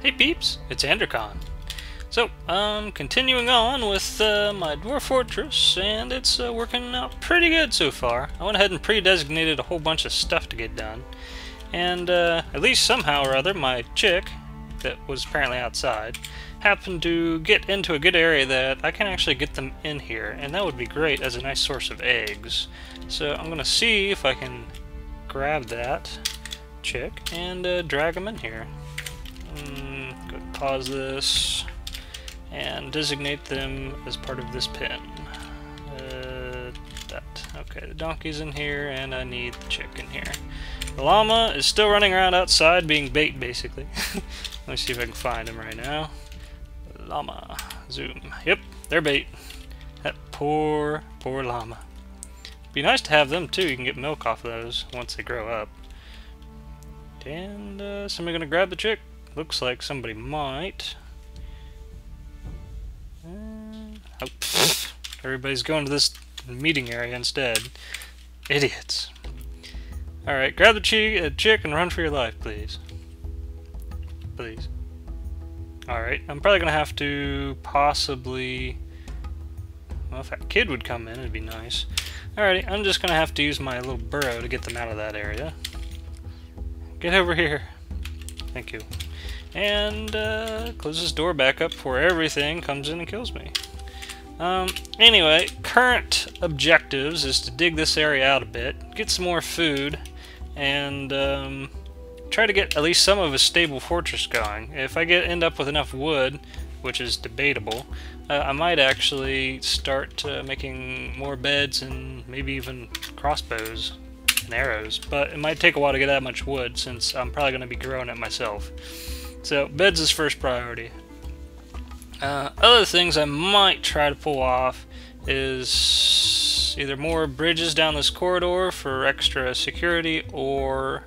Hey peeps, it's Andercon. So, continuing on with my Dwarf Fortress, and it's working out pretty good so far. I went ahead and pre-designated a whole bunch of stuff to get done, and at least somehow or other my chick, that was apparently outside, happened to get into a good area that I can actually get them in here, and that would be great as a nice source of eggs. So I'm going to see if I can grab that chick and drag them in here. Go pause this and designate them as part of this pen. Okay, the donkey's in here and I need the chick in here. The llama is still running around outside being bait basically. Let me see if I can find him right now. Llama. Zoom. Yep, they're bait. That poor llama. Be nice to have them too. You can get milk off of those once they grow up. And somebody gonna grab the chick? Looks like somebody might. Oh, everybody's going to this meeting area instead. Idiots. Alright, grab the chick and run for your life, please. Please. Alright, I'm probably gonna have to possibly... Well, if that kid would come in, it'd be nice. Alrighty, I'm just gonna have to use my little burrow to get them out of that area. Get over here. Thank you. And close this door back up before everything comes in and kills me. Anyway, current objectives is to dig this area out a bit, get some more food, and try to get at least some of a stable fortress going. If I end up with enough wood, which is debatable, I might actually start making more beds and maybe even crossbows and arrows, but it might take a while to get that much wood since I'm probably going to be growing it myself. So beds is first priority. Other things I might try to pull off is either more bridges down this corridor for extra security or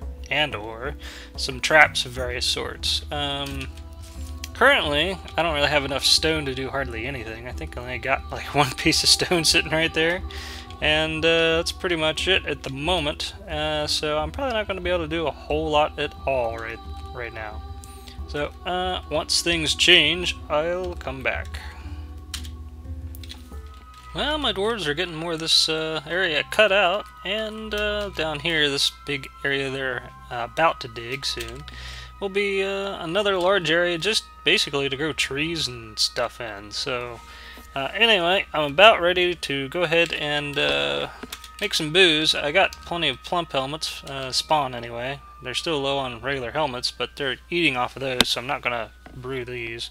some traps of various sorts. Currently, I don't really have enough stone to do hardly anything. I think I only got like one piece of stone sitting right there. And that's pretty much it at the moment. So I'm probably not going to be able to do a whole lot at all right now. So once things change, I'll come back. Well, my dwarves are getting more of this area cut out, and down here, this big area they're about to dig soon, will be another large area just basically to grow trees and stuff in. So anyway, I'm about ready to go ahead and make some booze. I got plenty of plump helmets, spawn anyway. They're still low on regular helmets, but they're eating off of those, so I'm not going to brew these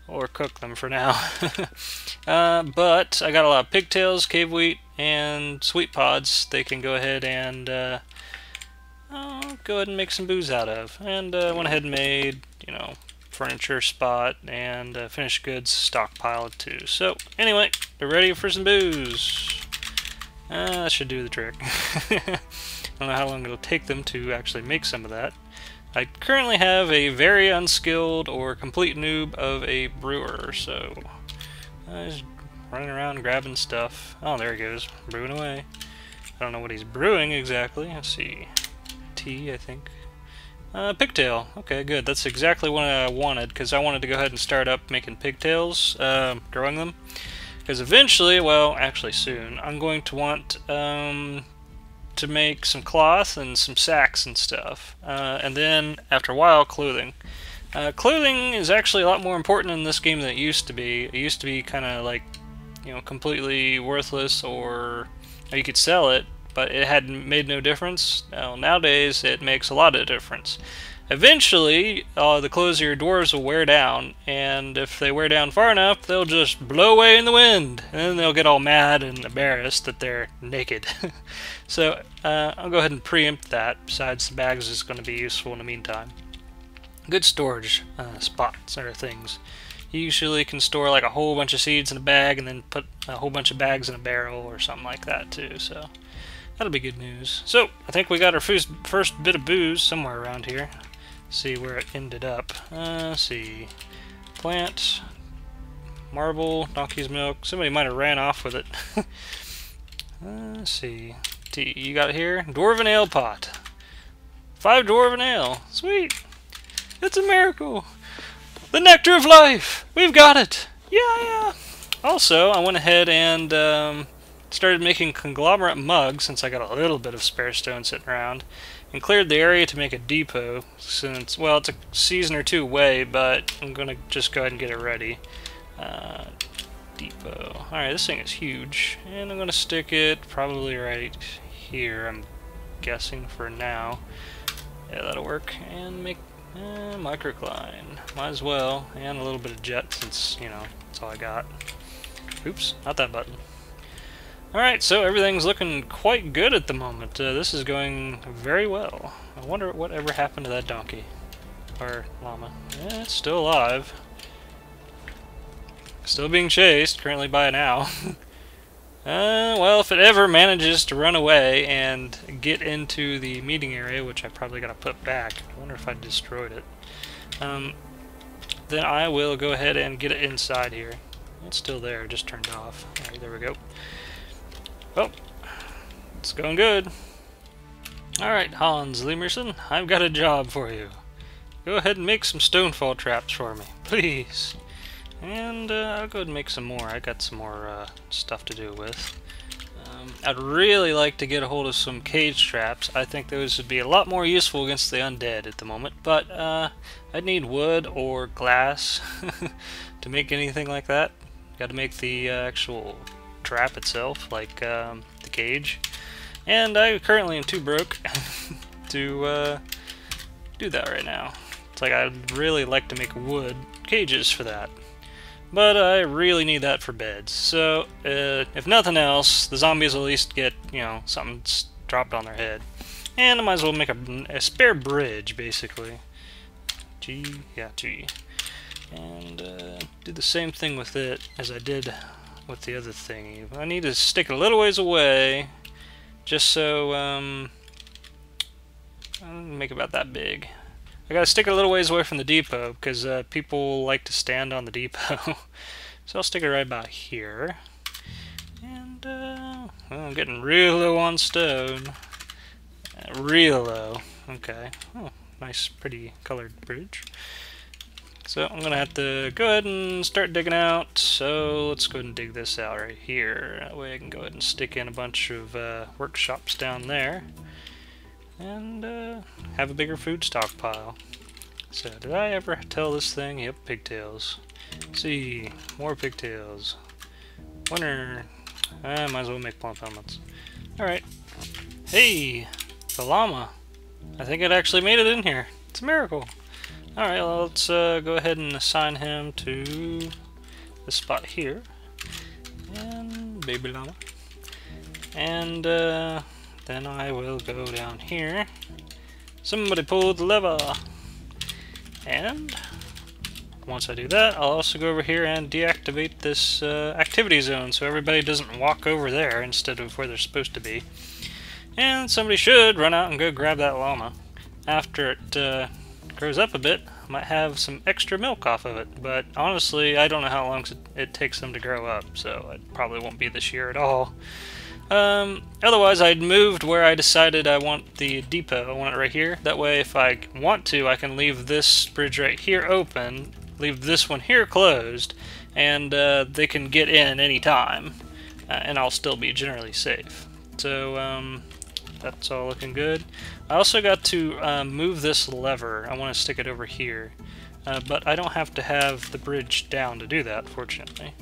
or cook them for now. But I got a lot of pigtails, cave wheat, and sweet pods they can go ahead and make some booze out of. And went ahead and made, furniture spot and finished goods stockpile too. So anyway, they're ready for some booze. That should do the trick. I don't know how long it'll take them to actually make some of that. I currently have a very unskilled or complete noob of a brewer, so he's running around grabbing stuff. Oh, there he goes, brewing away. I don't know what he's brewing exactly. Let's see. Tea, I think. Pigtail. Okay, good. That's exactly what I wanted, because I wanted to go ahead and start up making pigtails, growing them. Because eventually, well, actually soon, I'm going to want to make some cloth and some sacks and stuff. And then, after a while, clothing. Clothing is actually a lot more important in this game than it used to be. It used to be kind of like, completely worthless, or you could sell it, but it had made no difference. Nowadays, it makes a lot of difference. Eventually, the clothes of your dwarves will wear down, and if they wear down far enough, they'll just blow away in the wind, and then they'll get all mad and embarrassed that they're naked. So, I'll go ahead and preempt that. Besides, the bags is going to be useful in the meantime. Good storage spots or things. You usually can store like a whole bunch of seeds in a bag, and then put a whole bunch of bags in a barrel or something like that too, so that'll be good news. So, I think we got our first bit of booze somewhere around here. See where it ended up. Let's see. Plant, marble, donkey's milk. Somebody might have ran off with it. Let's see. Tea. You got it here? Dwarven ale pot. 5 dwarven ale. Sweet. It's a miracle. The nectar of life! We've got it! Yeah! Also, I went ahead and started making conglomerate mugs, since I got a little bit of spare stone sitting around, and cleared the area to make a depot, since, well, it's a season or two away, but I'm going to just go ahead and get it ready. Depot. Alright, this thing is huge, and I'm going to stick it probably right here, I'm guessing for now. Yeah, that'll work. And make microcline. Might as well. And a little bit of jet, since, you know, that's all I got. Oops, not that button. Alright, so everything's looking quite good at the moment. This is going very well. I wonder whatever happened to that donkey. Or llama. Yeah, it's still alive. Still being chased, currently by an owl. Well, if it ever manages to run away and get into the meeting area, which I probably gotta put back, I wonder if I destroyed it, then I will go ahead and get it inside here. It's still there, just turned off. Alright, there we go. Well, it's going good. Alright, Hans Lemerson, I've got a job for you. Go ahead and make some stonefall traps for me, please. And I'll go ahead and make some more. I got some more stuff to do with. I'd really like to get a hold of some cage traps. I think those would be a lot more useful against the undead at the moment. But I'd need wood or glass to make anything like that. Got to make the actual trap itself, like the cage. And I currently am too broke to do that right now. It's like I'd really like to make wood cages for that. But I really need that for beds. So, if nothing else, the zombies will at least get, you know, something dropped on their head. And I might as well make a spare bridge, basically. G. And do the same thing with it as I did with the other thingy. I need to stick it a little ways away, just so, I'll make it about that big. I gotta stick it a little ways away from the depot, because people like to stand on the depot. So I'll stick it right about here. And, well, I'm getting real low on stone. Real low. Okay. Oh, nice, pretty colored bridge. So I'm gonna have to go ahead and start digging out. So let's go ahead and dig this out right here. That way I can go ahead and stick in a bunch of workshops down there. And have a bigger food stockpile. So, did I ever tell this thing? Yep, pigtails. See, more pigtails. Winner. I might as well make plump helmets. Alright. Hey! The llama. I think it actually made it in here. It's a miracle. Alright, well, let's go ahead and assign him to this spot here. And baby llama. And then I will go down here. Somebody pull the lever. And once I do that, I'll also go over here and deactivate this activity zone so everybody doesn't walk over there instead of where they're supposed to be. And somebody should run out and go grab that llama. After it grows up a bit, I might have some extra milk off of it. But honestly, I don't know how long it takes them to grow up, so it probably won't be this year at all. Otherwise, I'd moved where I decided I want the depot. I want it right here. That way, if I want to, I can leave this bridge right here open, leave this one here closed, and they can get in any time, and I'll still be generally safe. So, that's all looking good. I also got to move this lever. I want to stick it over here, but I don't have to have the bridge down to do that, fortunately.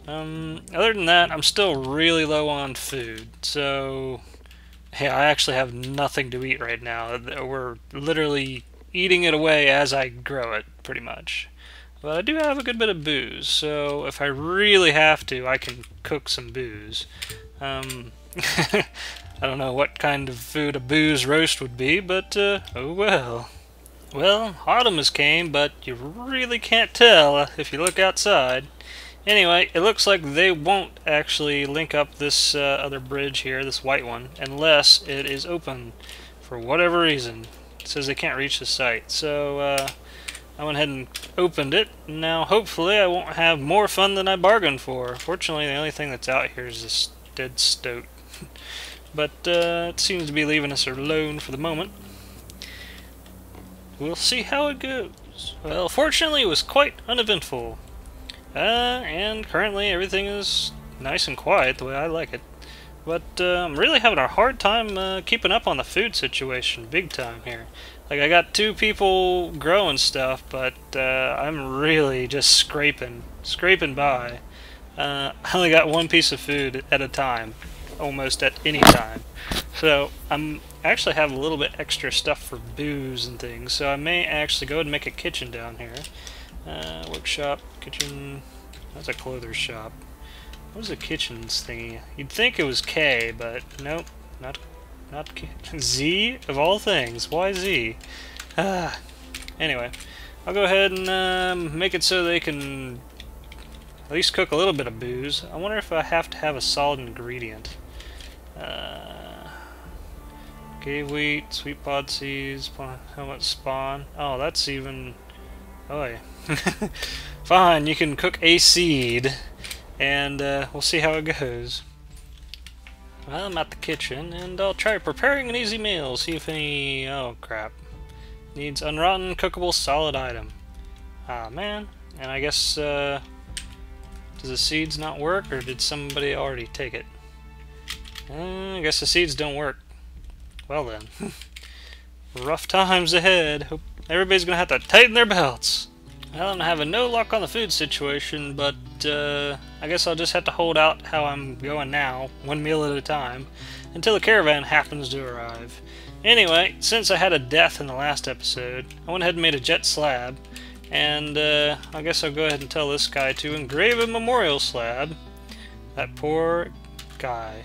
Other than that, I'm still really low on food, so yeah, I actually have nothing to eat right now. We're literally eating it away as I grow it, pretty much. But I do have a good bit of booze, so if I really have to, I can cook some booze. I don't know what kind of food a booze roast would be, but oh well. Well, autumn has came, but you really can't tell if you look outside. Anyway, it looks like they won't actually link up this other bridge here, this white one, unless it is open for whatever reason. It says they can't reach the site, so I went ahead and opened it. Now, hopefully, I won't have more fun than I bargained for. Fortunately, the only thing that's out here is this dead stoat. But it seems to be leaving us alone for the moment. We'll see how it goes. Well, fortunately, it was quite uneventful. And currently everything is nice and quiet the way I like it. But I'm really having a hard time keeping up on the food situation, big time here. Like, I got 2 people growing stuff, but I'm really just scraping by. I only got 1 piece of food at a time, almost at any time. So I'm actually have a little bit extra stuff for booze and things, so I may actually go ahead and make a kitchen down here. Workshop, kitchen, that's a clother's shop. What was the kitchen's thingy? You'd think it was K, but nope, not K. Z, of all things. Why Z? Anyway, I'll go ahead and make it so they can at least cook a little bit of booze. I wonder if I have to have a solid ingredient. Cave wheat, sweet pod seeds, helmet spawn. Oh, that's even... Oh, yeah. Fine, you can cook a seed, and we'll see how it goes. Well, I'm at the kitchen, and I'll try preparing an easy meal, see if any... Oh, crap. Needs unrotten, cookable, solid item. Ah, man. And I guess, does the seeds not work, or did somebody already take it? I guess the seeds don't work. Well then. Rough times ahead. Hope everybody's gonna have to tighten their belts. Well, I'm having no luck on the food situation, but I guess I'll just have to hold out how I'm going now, 1 meal at a time, until the caravan happens to arrive. Anyway, since I had a death in the last episode, I went ahead and made a jet slab, and I guess I'll go ahead and tell this guy to engrave a memorial slab. That poor guy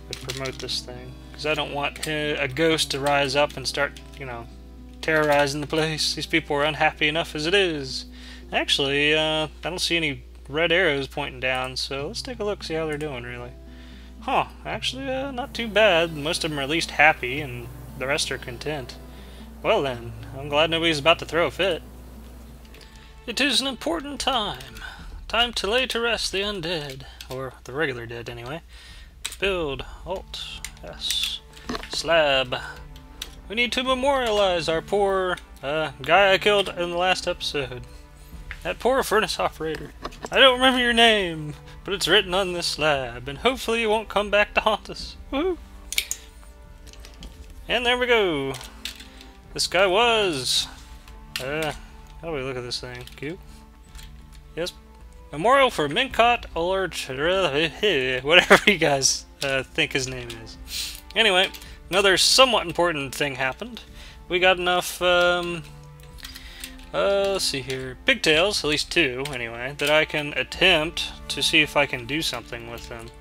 would promote this thing, because I don't want a ghost to rise up and start, you know, terrorizing the place. These people are unhappy enough as it is. Actually, I don't see any red arrows pointing down, so let's take a look, see how they're doing, really. Huh, actually, not too bad. Most of them are at least happy, and the rest are content. Well then, I'm glad nobody's about to throw a fit. It is an important time. Time to lay to rest the undead. Or the regular dead, anyway. Build. Alt. S. Slab. We need to memorialize our poor guy I killed in the last episode. That poor furnace operator. I don't remember your name, but it's written on this slab, and hopefully you won't come back to haunt us. Woohoo! And there we go. This guy was... how do we look at this thing? Q? Yes. Memorial for Mincott or whatever you guys think his name is. Anyway, another somewhat important thing happened. We got enough, let's see here, pigtails, at least 2 anyway, that I can attempt to see if I can do something with them.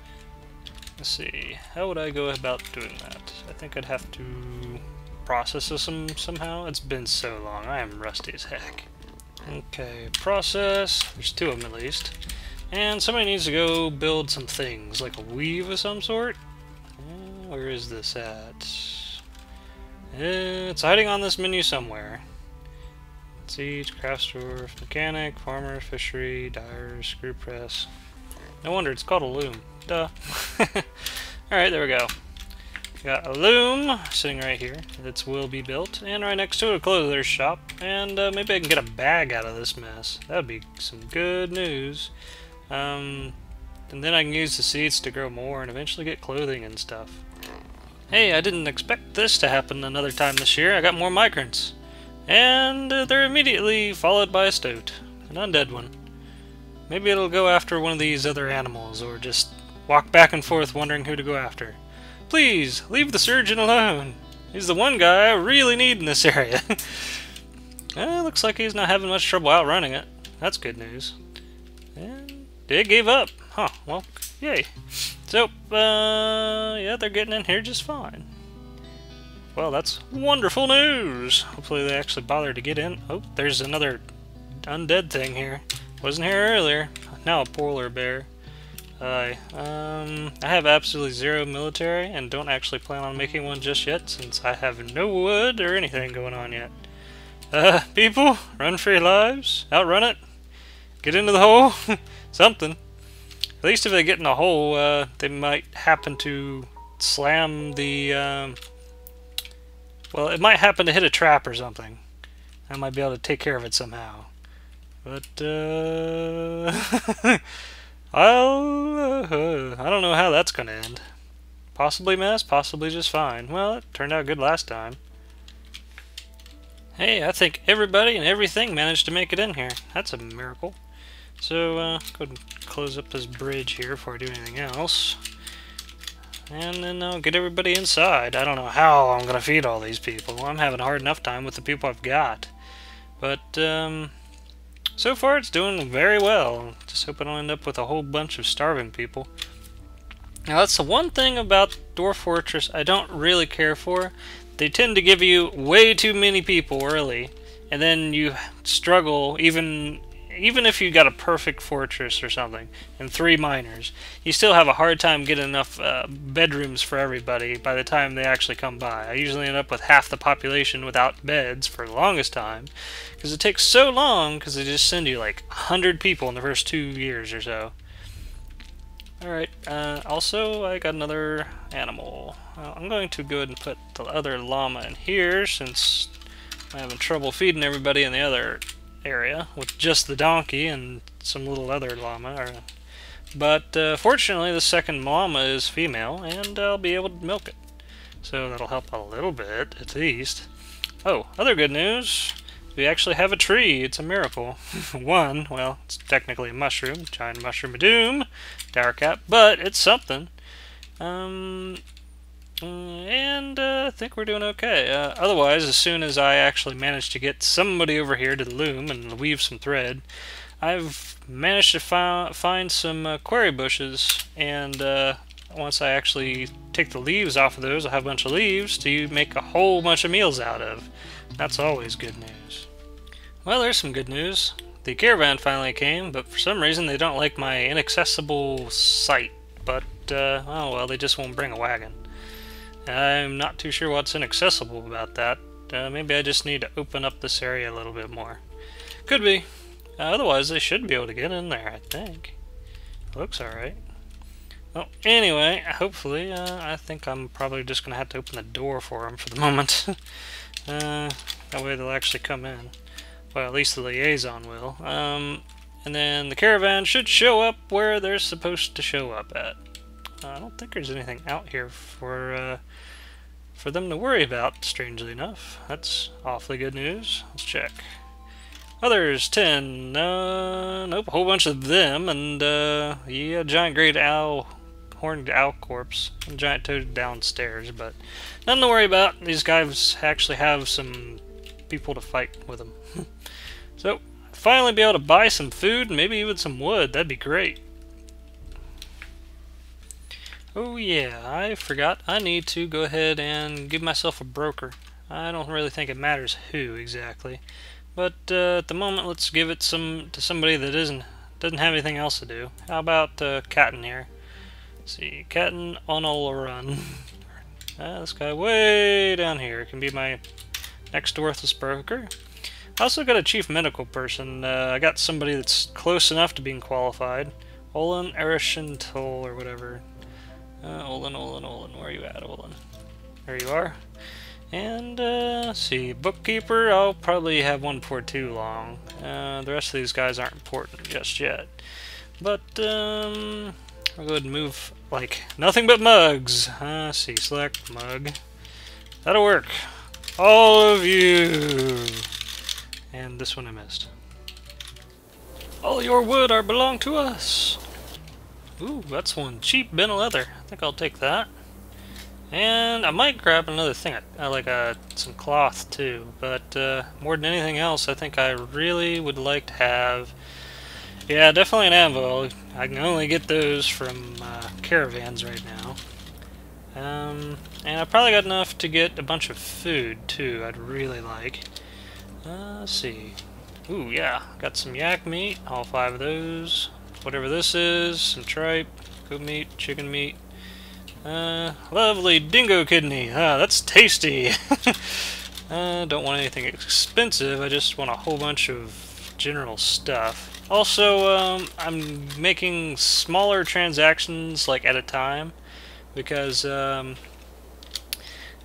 Let's see, how would I go about doing that? I think I'd have to process this somehow. It's been so long, I am rusty as heck. Okay, process, there's 2 of them at least. And somebody needs to go build some things, like a weave of some sort. Where is this at? It's hiding on this menu somewhere. Siege, craft store, mechanic, farmer, fishery, dyer, screw press. No wonder it's called a loom. Duh. Alright, there we go. Got a loom sitting right here. That will be built. And right next to it, a clother's shop. And maybe I can get a bag out of this mess. That would be some good news. And then I can use the seeds to grow more and eventually get clothing and stuff. Hey, I didn't expect this to happen another time this year. I got more migrants. And they're immediately followed by a stoat. An undead one. Maybe it'll go after one of these other animals, or just walk back and forth wondering who to go after. Please, leave the surgeon alone. He's the one guy I really need in this area. Looks like he's not having much trouble outrunning it. That's good news. And they gave up. Huh, well, yay. So, yeah, they're getting in here just fine. Well, that's wonderful news. Hopefully they actually bother to get in. Oh, there's another undead thing here. Wasn't here earlier. Now a polar bear. I have absolutely 0 military and don't actually plan on making one just yet since I have no wood or anything going on yet. People, run for your lives. Outrun it. Get into the hole. Something. At least if they get in a hole, they might happen to slam the, well, it might happen to hit a trap or something. I might be able to take care of it somehow. But, I don't know how that's gonna end. Possibly mess, possibly just fine. Well, it turned out good last time. Hey, I think everybody and everything managed to make it in here. That's a miracle. So, go ahead and close up this bridge here before I do anything else. And then I'll get everybody inside. I don't know how I'm gonna feed all these people. I'm having a hard enough time with the people I've got. But, so far it's doing very well. Just hope I don't end up with a whole bunch of starving people. Now that's the one thing about Dwarf Fortress I don't really care for. They tend to give you way too many people early, and then you struggle even if you got a perfect fortress or something and 3 miners. You still have a hard time getting enough bedrooms for everybody by the time they actually come by. I usually end up with half the population without beds for the longest time because it takes so long because they just send you like 100 people in the first 2 years or so. Alright, also I got another animal. I'm going to go ahead and put the other llama in here since I'm having trouble feeding everybody in the other area with just the donkey and some little other llama. But fortunately the second llama is female and I'll be able to milk it. So that'll help a little bit at least. Oh, other good news. We actually have a tree. It's a miracle. One, well, it's technically a mushroom. Giant mushroom of doom. Dower cap, but it's something. And I think we're doing okay. Otherwise, as soon as I actually manage to get somebody over here to the loom and weave some thread, I've managed to find some quarry bushes, and once I actually take the leaves off of those, I'll have a bunch of leaves to make a whole bunch of meals out of. That's always good news. Well, there's some good news. The caravan finally came, but for some reason they don't like my inaccessible site. But, oh well, they just won't bring a wagon. I'm not too sure what's inaccessible about that. Maybe I just need to open up this area a little bit more. Could be. Otherwise, they should be able to get in there, I think. Looks alright. Well, anyway, hopefully, I think I'm probably just going to have to open the door for them for the moment. That way they'll actually come in. Well, at least the liaison will. And then the caravan should show up where they're supposed to show up at. I don't think there's anything out here for them to worry about, strangely enough. That's awfully good news. Let's check. Others, 10. Nope, a whole bunch of them. And, yeah, giant great owl, horned owl corpse, and giant toad downstairs. But nothing to worry about. These guys actually have some people to fight with them. So, finally be able to buy some food and maybe even some wood. That'd be great. Oh yeah, I forgot. I need to go ahead and give myself a broker. I don't really think it matters who exactly. But at the moment, let's give it to somebody that doesn't have anything else to do. How about Catton here? Let's see, Catton on a run. This guy way down here can be my next worthless broker. I also got a chief medical person. I got somebody that's close enough to being qualified. Olin Erishentul or whatever. Olin, where are you at, Olin? There you are. And, let's see, bookkeeper, I'll probably have one before too long. The rest of these guys aren't important just yet. But, I'll go ahead and move, like, nothing but mugs. Let's see, select mug. That'll work. All of you! And this one I missed. All your wood are belong to us! Ooh, that's one cheap bin of leather. I think I'll take that. And I might grab another thing, like some cloth too. But more than anything else, I think I really would like to have... Yeah, definitely an anvil. I can only get those from caravans right now. And I probably got enough to get a bunch of food too. I'd really like. Let's see. Ooh, yeah, got some yak meat. All 5 of those. Whatever this is. Some tripe, goat meat, chicken meat. Lovely dingo kidney. Ah, that's tasty. Don't want anything expensive. I just want a whole bunch of general stuff. Also, I'm making smaller transactions like at a time because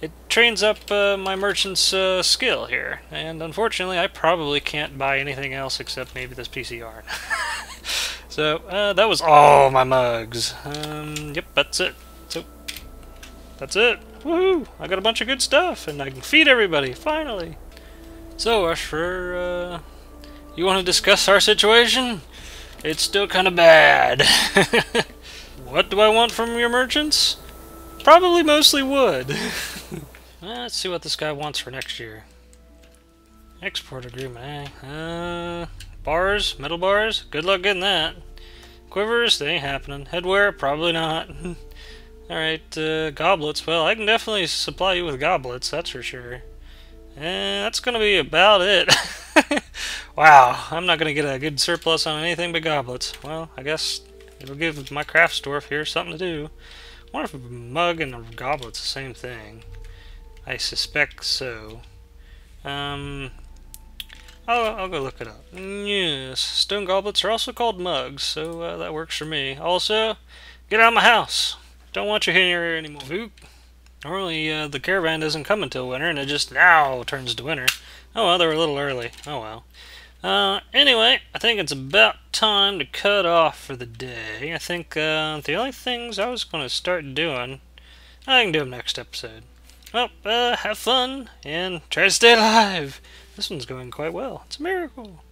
it trains up my merchant's skill here. And unfortunately, I probably can't buy anything else except maybe this PCR. So, that was all my mugs. Yep, that's it. So, that's it. Woohoo! I got a bunch of good stuff, and I can feed everybody, finally. So, Ashfur, you want to discuss our situation? It's still kind of bad. What do I want from your merchants? Probably mostly wood. Let's see what this guy wants for next year. Export agreement, eh? Bars? Metal bars? Good luck getting that. Quivers? They ain't happening. Headwear? Probably not. Alright, goblets. Well, I can definitely supply you with goblets, that's for sure. And that's gonna be about it. Wow, I'm not gonna get a good surplus on anything but goblets. Well, I guess it'll give my craft dwarf here something to do. I wonder if a mug and a goblet's the same thing. I suspect so. I'll go look it up. Yes, stone goblets are also called mugs, so that works for me. Also, get out of my house. Don't want you here anymore. Oop. Normally, the caravan doesn't come until winter, and it just now turns to winter. Oh well, they were a little early. Oh well. Anyway, I think it's about time to cut off for the day. I think the only things I was going to start doing, I can do them next episode. Well, have fun, and try to stay alive. This one's going quite well. It's a miracle.